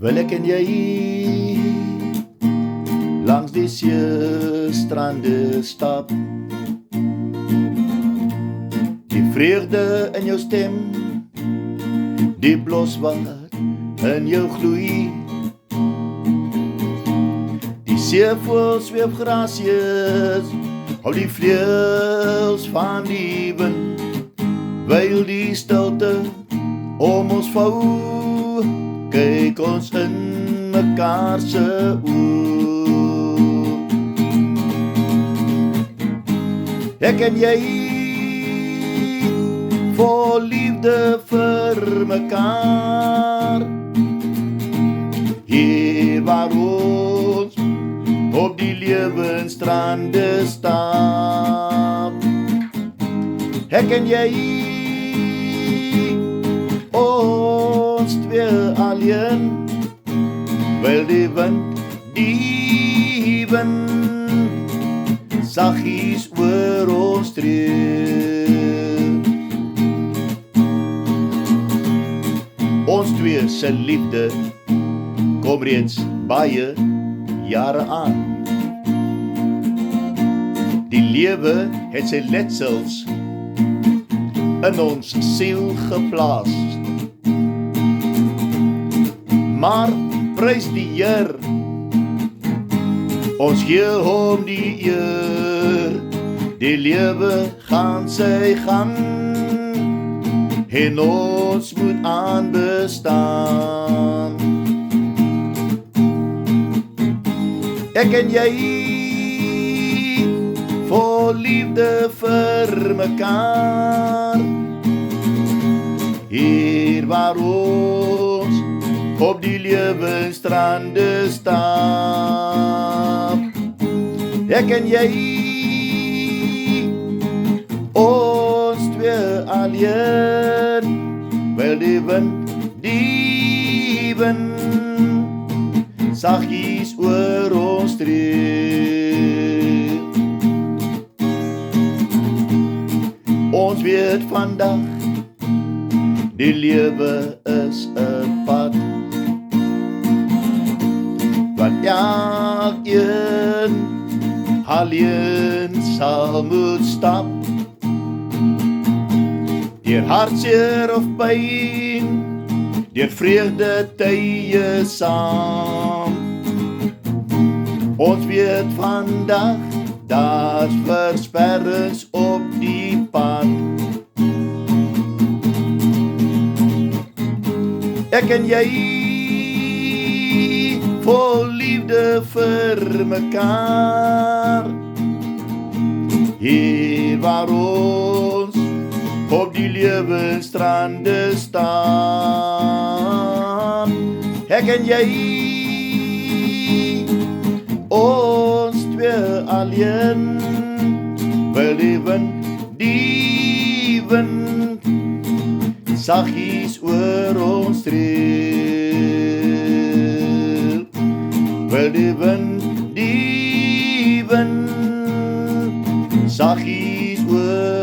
Wil ek en jy langs die seestrande stap, die vreugde in jou stem, die blos wat in jou gloei, die seevoël zweef grasies op die vleuels van die wind, wyl die stilte om ons vou, kyk ons in mekaar se oë. Ek en jy vol liefde vir mekaar, hier waar ons op die lewensstrande stap. Ek en jy, ons twee alleen, wyl die wind saggies oor ons tree. Ons twee se liefde kom reeds baie jare aan. Die lewe het sy letsels in ons siel geplaas. Maar prys die Heer, ons gee hom die eer, die lewe gaan sy gang, en ons moet aanbestaan. Ek en jy, vol liefde vir mekaar, hier waar ons op die lewensstrande stap. Ek en jy, ons twee alleen, wyl die wind saggies oor ons tree. Ons weet vandag, die lewe is 'n pad, wat elkeen alleen sal moet stap. Deur hartseer of pyn, deur vreugde tye saam. Ons weet vandag, daar's versperrings op die pad. Ek en jy, vol liefde vir mekaar, hier waar ons op die lewensstrande staan. Ek en jy, ons twee alleen, wyl die wind saggies oor ons tree. Wyl die wind saggies oor